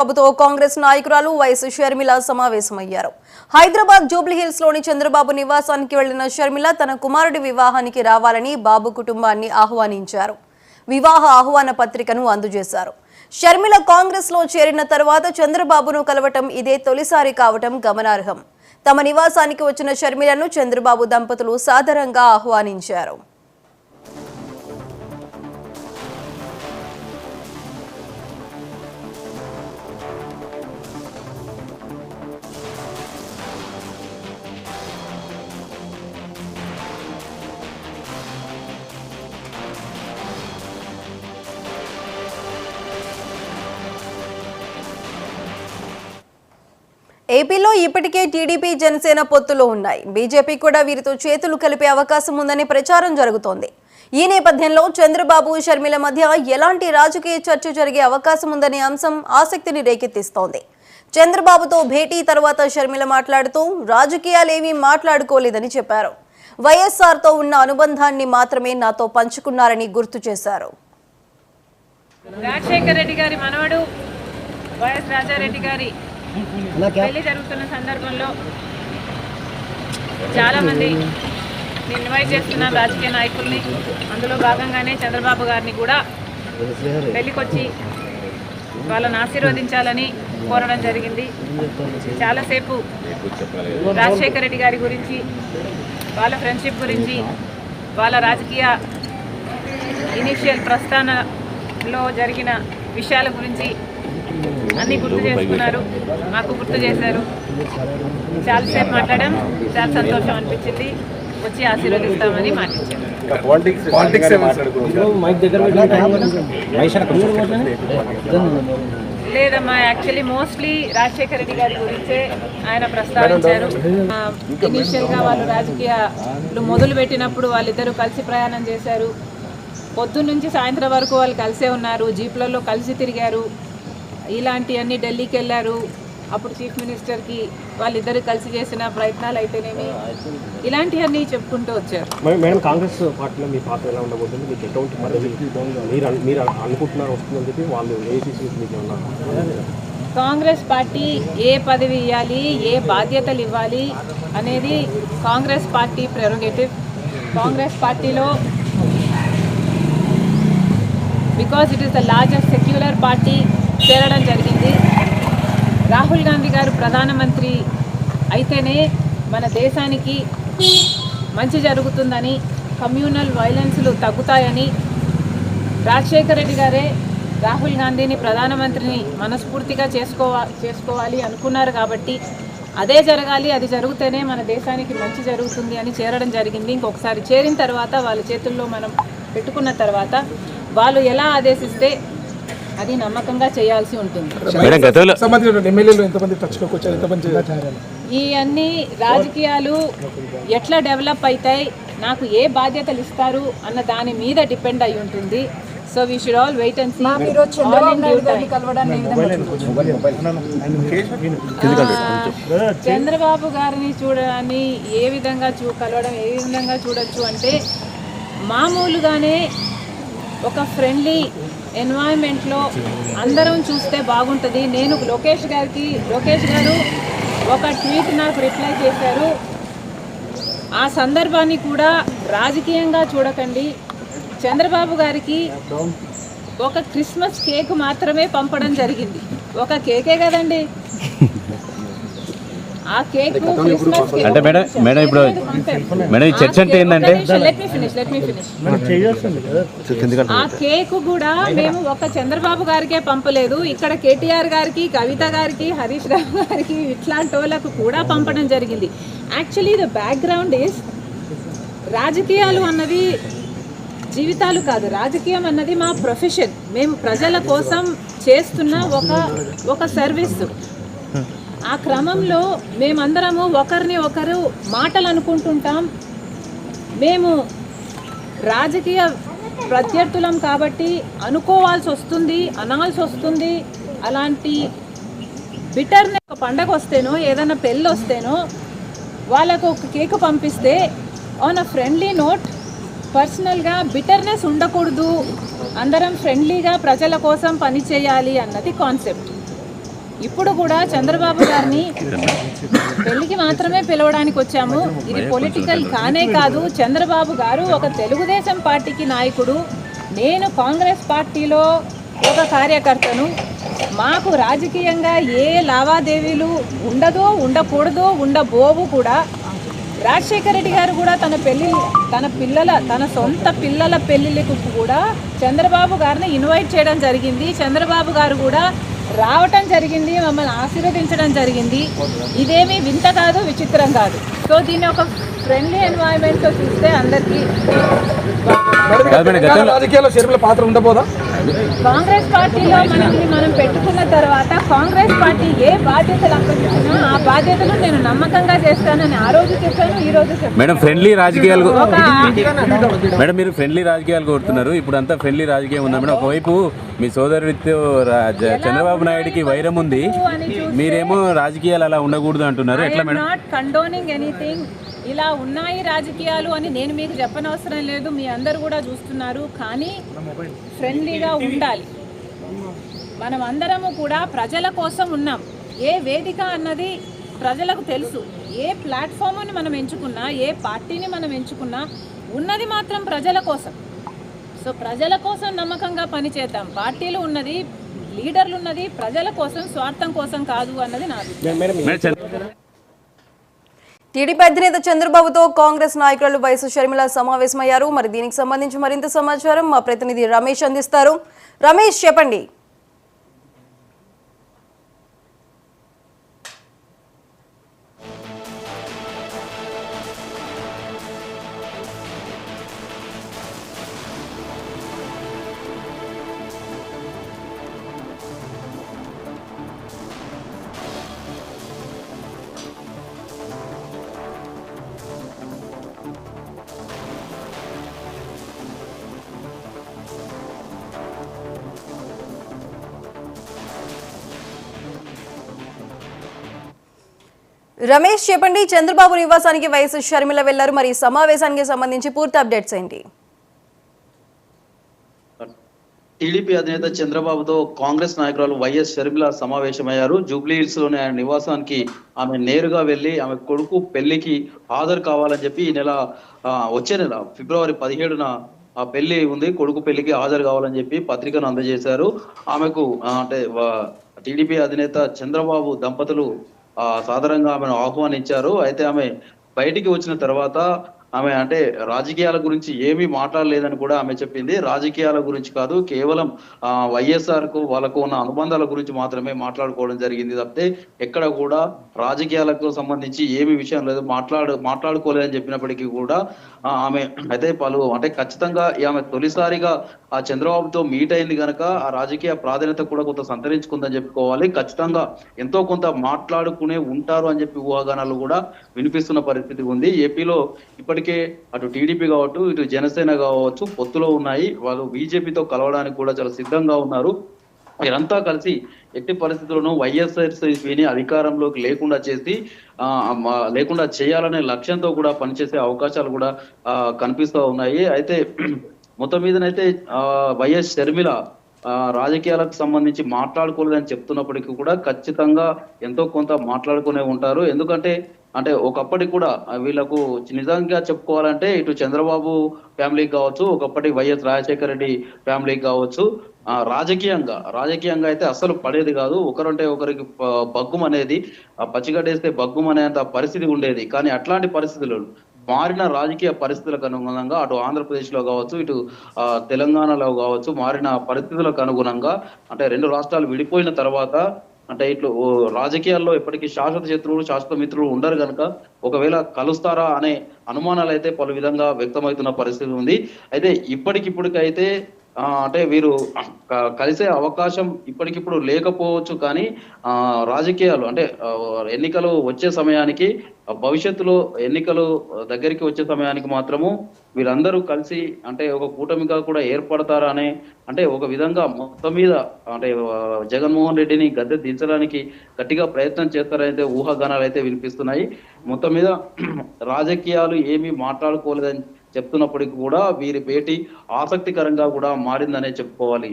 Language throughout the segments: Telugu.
బాబుతో కాంగ్రెస్ నాయకురాలు వైఎస్ షర్మిల సమావేశమయ్యారు. హైదరాబాద్ జూబ్లీహిల్స్ లోని చంద్రబాబు నివాసానికి వెళ్లిన షర్మిల తన కుమారుడి వివాహానికి రావాలని బాబు కుటుంబాన్ని ఆహ్వానించారు. వివాహ ఆహ్వాన పత్రికను అందజేశారు. షర్మిల కాంగ్రెస్ లో చేరిన తర్వాత చంద్రబాబును కలవటం ఇదే తొలిసారి కావటం గమనార్హం. తమ నివాసానికి వచ్చిన షర్మిలను చంద్రబాబు దంపతులు సాదరంగా ఆహ్వానించారు. ఏపీలో ఇప్పటికే టీడీపీ జనసేన పొత్తులో ఉన్నాయి. బీజేపీ కూడా వీరితో చేతులు కలిపే అవకాశం ఉందని ప్రచారం జరుగుతోంది. ఈ నేపథ్యంలో చంద్రబాబు షర్మిల మధ్య ఎలాంటి రాజకీయ చర్చ జరిగే అవకాశం ఉందనే అంశం ఆసక్తిని రేకెత్తిస్తోంది. చంద్రబాబుతో భేటీ తర్వాత షర్మిల మాట్లాడుతూ రాజకీయాలేమీ మాట్లాడుకోలేదని చెప్పారు. వైఎస్ఆర్తో ఉన్న అనుబంధాన్ని మాత్రమే నాతో పంచుకున్నారని గుర్తు చేశారు. రాజశేఖర రెడ్డి గారి మనవడు వైఎస్ రాజారెడ్డి గారి పెళ్లి జరుగుతున్న సందర్భంలో చాలామంది ఇన్వైట్ చేస్తున్నారు రాజకీయ నాయకుల్ని. అందులో భాగంగానే చంద్రబాబు గారిని కూడా పెళ్లికొచ్చి వాళ్ళని ఆశీర్వదించాలని కోరడం జరిగింది. చాలాసేపు రాజశేఖర రెడ్డి గారి గురించి, వాళ్ళ ఫ్రెండ్షిప్ గురించి, వాళ్ళ రాజకీయ ఇనిషియల్ ప్రస్థానంలో జరిగిన విషయాల గురించి అన్నీ గుర్తు చేసుకున్నారు. మాకు గుర్తు చేశారు. చాలాసేపు మాట్లాడాం. చాలా సంతోషం అనిపించింది. వచ్చి ఆశీర్వదిస్తామని మాటిచ్చారు. లేదమ్మా, యాక్చువల్లీ మోస్ట్లీ రాజశేఖర రెడ్డి గారి గురించే ఆయన ప్రస్తావించారు. ఇనీషియల్గా వాళ్ళు రాజకీయాలు మొదలు పెట్టినప్పుడు వాళ్ళిద్దరూ కలిసి ప్రయాణం చేశారు. పొద్దున్న నుంచి సాయంత్రం వరకు వాళ్ళు కలిసే ఉన్నారు. జీప్లలో కలిసి తిరిగారు. ఇలాంటివన్నీ ఢిల్లీకి వెళ్ళారు. అప్పుడు చీఫ్ మినిస్టర్కి వాళ్ళిద్దరు కలిసి చేసిన ప్రయత్నాలు అయితేనేమి ఇలాంటివన్నీ చెప్పుకుంటూ వచ్చారు. మేడం, కాంగ్రెస్ పార్టీలో మీ పాత్ర ఎలా ఉండబోతుంది? మీకు ఎటువంటి మీరు అనుకుంటున్నారు వస్తుందని చెప్పి వాళ్ళు ఏసీసీ మీకు ఉన్నారు? కాంగ్రెస్ పార్టీ ఏ పదవి ఇవ్వాలి, ఏ బాధ్యతలు ఇవ్వాలి అనేది కాంగ్రెస్ పార్టీ ప్రెరోగేటివ్. కాంగ్రెస్ పార్టీలో because it is the largest secular party చేరడం జరిగింది. రాహుల్ గాంధీ గారు ప్రధానమంత్రి అయితేనే మన దేశానికి మంచి జరుగుతుందని, కమ్యూనల్ వైలెన్స్లు తగ్గుతాయని రాజశేఖర రెడ్డి గారే రాహుల్ గాంధీని ప్రధానమంత్రిని మనస్ఫూర్తిగా చేసుకోవాలి అనుకున్నారు. కాబట్టి అదే జరగాలి, అది జరిగితేనే మన దేశానికి మంచి జరుగుతుంది అని చేరడం జరిగింది. ఇంకొకసారి చేరిన తర్వాత వాళ్ళ చేతుల్లో మనం పెట్టుకున్న తర్వాత వాళ్ళు ఎలా ఆదేశిస్తే అది నమ్మకంగా చేయాల్సి ఉంటుంది. ఈ అన్ని రాజకీయాలు ఎట్లా డెవలప్ అవుతాయి, నాకు ఏ బాధ్యతలు ఇస్తారు అన్న దాని మీద డిపెండ్ అయి ఉంటుంది. So we should all wait and see. Chandrababu గారిని చూడడాన్ని ఏ విధంగా కలవడం ఏ విధంగా చూడొచ్చు అంటే, మామూలుగానే ఒక ఫ్రెండ్లీ ఎన్వైరన్మెంట్లో అందరం చూస్తే బాగుంటుంది. నేను లోకేష్ గారు ఒక ట్వీట్ నాకు రిప్లై చేశారు. ఆ సందర్భాన్ని కూడా రాజకీయంగా చూడకండి. చంద్రబాబు గారికి ఒక క్రిస్మస్ కేక్ మాత్రమే పంపడం జరిగింది. ఒక కేకే కదండి, ఆ కేక్ అంటే మేడం ఇప్పుడు మేడం ఈ చర్చ అంటే ఏంటంటే, ఆ కేక్ కూడా మేము ఒక చంద్రబాబు గారికే పంపలేదు. ఇక్కడ కేటీఆర్ గారికి, కవిత గారికి, హరీష్ రావు గారికి, ఇట్లాంటి వాళ్ళకు కూడా పంపడం జరిగింది. యాక్చువల్లీ ద బ్యాక్గ్రౌండ్ ఈస్, రాజకీయాలు అన్నది జీవితాలు కాదు. రాజకీయం అన్నది మా ప్రొఫెషన్. మేము ప్రజల కోసం చేస్తున్న ఒక సర్వీస్. ఆ క్రమంలో మేమందరము ఒకరిని ఒకరు మాటలు అనుకుంటుంటాం. మేము రాజకీయ ప్రత్యర్థులం కాబట్టి అనుకోవాల్సి వస్తుంది, అనాల్సి వస్తుంది. అలాంటి బిటర్నెస్, ఒక పండగ వస్తేనో ఏదైనా పెళ్ళి వస్తేనో వాళ్ళకు ఒక కేక్ పంపిస్తే ఆన్ అ ఫ్రెండ్లీ నోట్, పర్సనల్గా బిటర్నెస్ ఉండకూడదు, అందరం ఫ్రెండ్లీగా ప్రజల కోసం పనిచేయాలి అన్నది కాన్సెప్ట్. ఇప్పుడు కూడా చంద్రబాబు గారిని పెళ్లికి మాత్రమే పిలవడానికి వచ్చాము. ఇది పొలిటికల్ కానే కాదు. చంద్రబాబు గారు ఒక తెలుగుదేశం పార్టీకి నాయకుడు, నేను కాంగ్రెస్ పార్టీలో ఒక కార్యకర్తను. మాకు రాజకీయంగా ఏ లావాదేవీలు ఉండదో, ఉండకూడదో, ఉండబోవు కూడా. రాజశేఖర రెడ్డి గారు కూడా తన సొంత పిల్లల పెళ్లిళ్ళకు కూడా చంద్రబాబు గారిని ఇన్వైట్ చేయడం జరిగింది. చంద్రబాబు గారు కూడా రావటం జరిగింది, మమ్మల్ని ఆశీర్వదించడం జరిగింది. ఇదేమీ వింత కాదు, విచిత్రం కాదు. సో దీన్ని ఒక ఫ్రెండ్లీ ఎన్వైరన్మెంట్తో చూస్తే అందరికీ రాజకీయాల్లో షర్మిల పాత్ర ఉండబోదా? కాంగ్రెస్ పార్టీలో మనం పెట్టుకున్న తర్వాత కాంగ్రెస్ పార్టీ ఏ బాధ్యతలు అప్పగించినా ఆ బాధ్యతలు నేను నమ్మకంగా చేస్తానని ఆ రోజు చెప్పాను, ఈ రోజు చెప్పాను. మేడం ఫ్రెండ్లీ రాజకీయాలు మేడం మీరు ఫ్రెండ్లీ రాజకీయాలు కోరుతున్నారు. ఇప్పుడు అంతా ఫ్రెండ్లీ రాజకీయం ఉందా మేడం? ఒకవైపు మీ సోదరుడితో చంద్రబాబు నాయుడుకి వైరం ఉంది, మీరేమో రాజకీయాలు అలా ఉండకూడదు అంటున్నారు. ఎట్లా మేడం? Not condoning anything. ఇలా ఉన్నాయి రాజకీయాలు అని నేను మీకు చెప్పనవసరం లేదు, మీ అందరు కూడా చూస్తున్నారు. కానీ ఫ్రెండ్లీగా ఉండాలి. మనం అందరము కూడా ప్రజల కోసం ఉన్నాం. ఏ వేదిక అన్నది ప్రజలకు తెలుసు. ఏ ప్లాట్ఫామ్ని మనం ఎంచుకున్నా, ఏ పార్టీని మనం ఎంచుకున్నా ఉన్నది మాత్రం ప్రజల కోసం. సో ప్రజల కోసం నమ్మకంగా పనిచేద్దాం. పార్టీలు ఉన్నది, లీడర్లు ఉన్నది ప్రజల కోసం, స్వార్థం కోసం కాదు అన్నది నా అభిప్రాయం. టీడీపీ అధినేత చంద్రబాబుతో కాంగ్రెస్ నాయకులు వైఎస్ షర్మిల సమావేశమయ్యారు. మరి దీనికి సంబంధించి మరింత సమాచారం మా ప్రతినిధి రమేష్ అందిస్తారు. రమేష్, చెప్పండి. రమేష్, చెప్పండి. చంద్రబాబు నివాసానికి వైఎస్ షర్మిల వెళ్లారు. మరి సమావేశానికి సంబంధించి పూర్తి అప్డేట్స్ ఏంటి? టీడీపీ అధినేత చంద్రబాబుతో కాంగ్రెస్ నాయకురాలు వైఎస్ షర్మిల సమావేశమయ్యారు. జూబ్లీ హిల్స్ లోని ఆయన నివాసానికి ఆమె నేరుగా వెళ్లి ఆమె కొడుకు పెళ్లికి హాజరు కావాలని చెప్పి ఈ నెల వచ్చే నెల ఫిబ్రవరి 17న ఆ పెళ్లి ఉంది, కొడుకు పెళ్లికి హాజరు కావాలని చెప్పి పత్రికను అందజేశారు. ఆమెకు అంటే టీడీపీ అధినేత చంద్రబాబు దంపతులు సాధారణంగా ఆమెను ఆహ్వానించారు. అయితే ఆమె బయటికి వచ్చిన తర్వాత ఆమె అంటే రాజకీయాల గురించి ఏమీ మాట్లాడలేదని కూడా ఆమె చెప్పింది. రాజకీయాల గురించి కాదు, కేవలం వైఎస్ఆర్ కు వాళ్ళకు ఉన్న అనుబంధాల గురించి మాత్రమే మాట్లాడుకోవడం జరిగింది తప్పితే ఎక్కడ కూడా రాజకీయాలకు సంబంధించి ఏమి విషయం లేదు, మాట్లాడుకోలేదని చెప్పినప్పటికీ కూడా ఆమె అయితే అంటే ఖచ్చితంగా ఆమె తొలిసారిగా ఆ చంద్రబాబుతో మీట్ అయింది కనుక ఆ రాజకీయ ప్రాధాన్యత కూడా కొంత సంతరించుకుందని చెప్పుకోవాలి. ఖచ్చితంగా ఎంతో కొంత మాట్లాడుకునే ఉంటారు అని చెప్పి ఊహాగానాలు కూడా వినిపిస్తున్న పరిస్థితి ఉంది. ఏపీలో ఇప్పటికే అటు టీడీపీ కావచ్చు, ఇటు జనసేన కావచ్చు పొత్తులో ఉన్నాయి. వాళ్ళు బీజేపీతో కలవడానికి కూడా చాలా సిద్ధంగా ఉన్నారు. వీరంతా కలిసి ఎట్టి పరిస్థితుల్లోనూ వైఎస్ఆర్సీపీని అధికారంలోకి లేకుండా చేయాలనే లక్ష్యంతో కూడా పనిచేసే అవకాశాలు కూడా కనిపిస్తూ ఉన్నాయి. అయితే మొత్తం మీదనైతే వైఎస్ షర్మిల రాజకీయాలకు సంబంధించి మాట్లాడుకోలేదని చెప్తున్నప్పటికీ కూడా ఖచ్చితంగా ఎంతో కొంత మాట్లాడుకునే ఉంటారు. ఎందుకంటే అంటే ఒకప్పటికి కూడా వీళ్ళకు నిజంగా చెప్పుకోవాలంటే ఇటు చంద్రబాబు ఫ్యామిలీకి కావచ్చు, ఒకప్పటి వైఎస్ రాజశేఖర రెడ్డి ఫ్యామిలీకి కావచ్చు, రాజకీయంగా అయితే అసలు పడేది కాదు. ఒకరంటే ఒకరికి బగ్గుమనేది, పచ్చిగడ్డేస్తే బగ్గుమనేంత పరిస్థితి ఉండేది. కానీ అట్లాంటి పరిస్థితులు మారిన రాజకీయ పరిస్థితులకు అనుగుణంగా అటు ఆంధ్రప్రదేశ్లో కావచ్చు, ఇటు తెలంగాణలో కావచ్చు, మారిన పరిస్థితులకు అనుగుణంగా అంటే రెండు రాష్ట్రాలు విడిపోయిన తర్వాత అంటే ఇట్లు రాజకీయాల్లో ఎప్పటికీ శాశ్వత శత్రువులు, శాశ్వత మిత్రులు ఉండరు కనుక ఒకవేళ కలుస్తారా అనే అనుమానాలు అయితే పలు విధంగా వ్యక్తమవుతున్న పరిస్థితి ఉంది. అయితే ఇప్పటికిప్పటికైతే అంటే వీరు కలిసే అవకాశం ఇప్పటికిప్పుడు లేకపోవచ్చు. కానీ రాజకీయాలు అంటే ఎన్నికలు వచ్చే సమయానికి, భవిష్యత్తులో ఎన్నికలు దగ్గరికి వచ్చే సమయానికి మాత్రము వీరందరూ కలిసి అంటే ఒక కూటమిగా కూడా ఏర్పడతారా అనే అంటే ఒక విధంగా మొత్తం మీద అంటే జగన్మోహన్ రెడ్డిని గద్దె దించడానికి గట్టిగా ప్రయత్నం చేస్తారైతే ఊహాగానాలు అయితే వినిపిస్తున్నాయి. మొత్తం మీద రాజకీయాలు ఏమీ మాట్లాడుకోలేదని చెప్తున్నప్పటికీ కూడా వీరి భేటీ ఆసక్తికరంగా కూడా మారిందనే చెప్పుకోవాలి.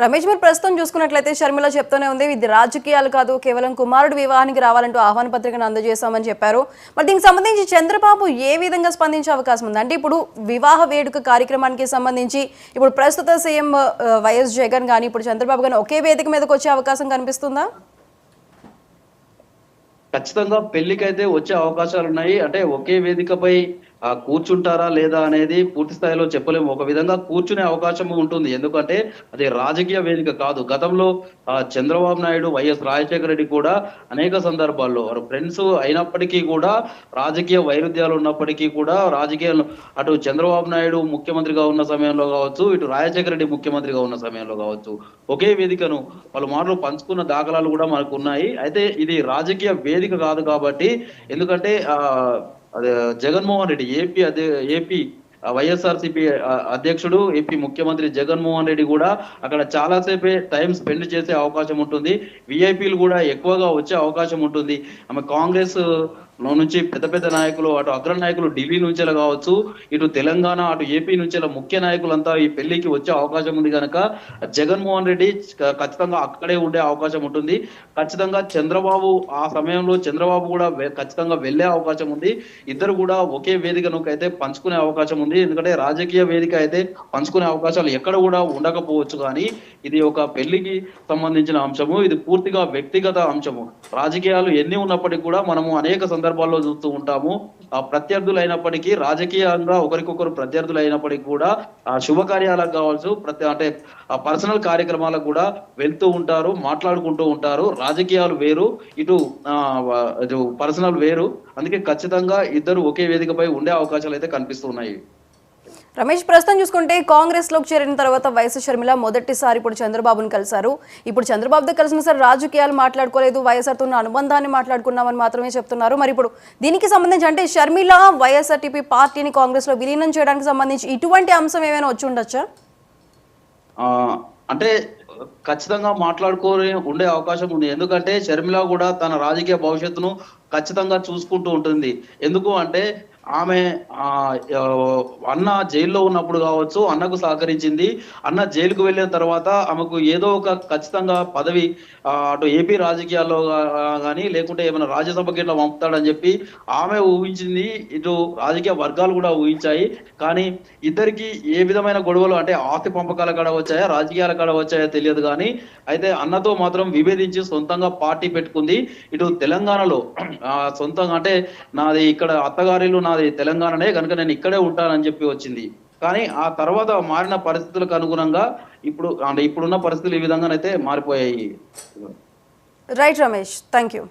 రమేష్, మీరు ప్రస్తుతం చూసుకున్నట్లయితే షర్మిల చెప్తూనే ఉంది ఇది రాజకీయాలు కాదు, కేవలం కుమారుడు వివాహానికి రావాలంటూ ఆహ్వాన పత్రికను అందజేశామని చెప్పారు. మరి దీనికి సంబంధించి చంద్రబాబు ఏ విధంగా స్పందించే అవకాశం ఉంది? అంటే ఇప్పుడు వివాహ వేడుక కార్యక్రమానికి సంబంధించి ఇప్పుడు ప్రస్తుత సీఎం వైఎస్ జగన్ కానీ ఇప్పుడు చంద్రబాబు కానీ ఒకే వేదిక మీదకి వచ్చే అవకాశం కనిపిస్తుందా? ఖచ్చితంగా పెళ్లికైతే వచ్చే అవకాశాలు ఉన్నాయి. అంటే ఒకే వేదికపై కూర్చుంటారా లేదా అనేది పూర్తి స్థాయిలో చెప్పలేము. ఒక విధంగా కూర్చునే అవకాశం ఉంటుంది, ఎందుకంటే అది రాజకీయ వేదిక కాదు. గతంలో చంద్రబాబు నాయుడు, వైఎస్ రాజశేఖర రెడ్డి కూడా అనేక సందర్భాల్లో వారు ఫ్రెండ్స్ అయినప్పటికీ కూడా, రాజకీయ వైరుధ్యాలు ఉన్నప్పటికీ కూడా, రాజకీయాలు అటు చంద్రబాబు నాయుడు ముఖ్యమంత్రిగా ఉన్న సమయంలో కావచ్చు, ఇటు రాజశేఖర రెడ్డి ముఖ్యమంత్రిగా ఉన్న సమయంలో కావచ్చు, ఒకే వేదికను వాళ్ళు మాటలు పంచుకున్న దాఖలాలు కూడా మనకు ఉన్నాయి. అయితే ఇది రాజకీయ వేదిక కాదు కాబట్టి, ఎందుకంటే అదే జగన్మోహన్ రెడ్డి ఏపీ వైఎస్ఆర్సీపీ అధ్యక్షుడు, ఏపీ ముఖ్యమంత్రి జగన్మోహన్ రెడ్డి కూడా అక్కడ చాలాసేపే టైం స్పెండ్ చేసే అవకాశం ఉంటుంది. విఐపీలు కూడా ఎక్కువగా వచ్చే అవకాశం ఉంటుంది. ఆమె కాంగ్రెస్ నుంచి పెద్ద పెద్ద నాయకులు, అటు అగ్ర నాయకులు ఢిల్లీ నుంచేలా కావచ్చు, ఇటు తెలంగాణ, అటు ఏపీ నుంచేలా ముఖ్య నాయకులంతా ఈ పెళ్లికి వచ్చే అవకాశం ఉంది కనుక జగన్మోహన్ రెడ్డి ఖచ్చితంగా అక్కడే ఉండే అవకాశం ఉంటుంది. ఖచ్చితంగా చంద్రబాబు ఆ సమయంలో చంద్రబాబు కూడా ఖచ్చితంగా వెళ్లే అవకాశం ఉంది. ఇద్దరు కూడా ఒకే వేదికను అయితే పంచుకునే అవకాశం ఉంది. ఎందుకంటే రాజకీయ వేదిక అయితే పంచుకునే అవకాశాలు ఎక్కడ కూడా ఉండకపోవచ్చు, కానీ ఇది ఒక పెళ్లికి సంబంధించిన అంశము. ఇది పూర్తిగా వ్యక్తిగత అంశము. రాజకీయాలు ఎన్ని ఉన్నప్పటికీ కూడా మనము అనేక సందర్భాల్లో చూస్తూ ఉంటాము. ప్రత్యర్థులు అయినప్పటికీ, రాజకీయంగా ఒకరికొకరు ప్రత్యర్థులు అయినప్పటికీ కూడా శుభకార్యాలకు కావచ్చు, అంటే పర్సనల్ కార్యక్రమాలకు కూడా వెళ్తూ ఉంటారు, మాట్లాడుకుంటూ ఉంటారు. రాజకీయాలు వేరు, ఇటు పర్సనల్ వేరు. అందుకే ఖచ్చితంగా ఇద్దరు ఒకే వేదికపై ఉండే అవకాశాలు అయితే కనిపిస్తున్నాయి. రమేష్, ప్రస్తుతం చూసుకుంటే కాంగ్రెస్ లోకి చేరిన తర్వాత వైఎస్ షర్మిల మొదటిసారి ఇప్పుడు చంద్రబాబును కలిశారు. ఇప్పుడు చంద్రబాబుతో కలిసిన సార్ రాజకీయాలు మాట్లాడుకోలేదు, వైఎస్ఆర్తో ఉన్న అనుబంధాన్ని మాట్లాడుకున్నామని మాత్రమే చెప్తున్నారు. మరి ఇప్పుడు దీనికి సంబంధించి అంటే షర్మిల వైఎస్ఆర్టీపీ పార్టీని కాంగ్రెస్ లో విలీనం చేయడానికి సంబంధించి ఇటువంటి అంశం ఏమైనా వచ్చి ఉండొచ్చా? అంటే ఖచ్చితంగా మాట్లాడుకొని ఉండే అవకాశం ఉంది. ఎందుకంటే షర్మిల కూడా తన రాజకీయ భవిష్యత్తును ఖచ్చితంగా చూసుకుంటూ ఉంటుంది. ఎందుకు అంటే ఆమె అన్న జైల్లో ఉన్నప్పుడు కావచ్చు, అన్నకు సహకరించింది. అన్న జైలుకు వెళ్ళిన తర్వాత ఆమెకు ఏదో ఒక ఖచ్చితంగా పదవి అటు ఏపీ రాజకీయాల్లో కానీ, లేకుంటే ఏమైనా రాజ్యసభకి ఇట్లా పంపుతాడని చెప్పి ఆమె ఊహించింది, ఇటు రాజకీయ వర్గాలు కూడా ఊహించాయి. కానీ ఇద్దరికి ఏ విధమైన గొడవలు, అంటే ఆస్తి పంపకాల కాడ వచ్చాయా, రాజకీయాల కాడ వచ్చాయో తెలియదు. కానీ అయితే అన్నతో మాత్రం విభేదించి సొంతంగా పార్టీ పెట్టుకుంది. ఇటు తెలంగాణలో సొంతంగా, అంటే నాది ఇక్కడ అత్తగారిలు నాది తెలంగాణనే కనుక నేను ఇక్కడే ఉంటానని చెప్పి వచ్చింది. కానీ ఆ తర్వాత మారిన పరిస్థితులకు అనుగుణంగా ఇప్పుడున్న పరిస్థితులు ఈ విధంగానైతే మారిపోయాయి. Right Ramesh, thank you.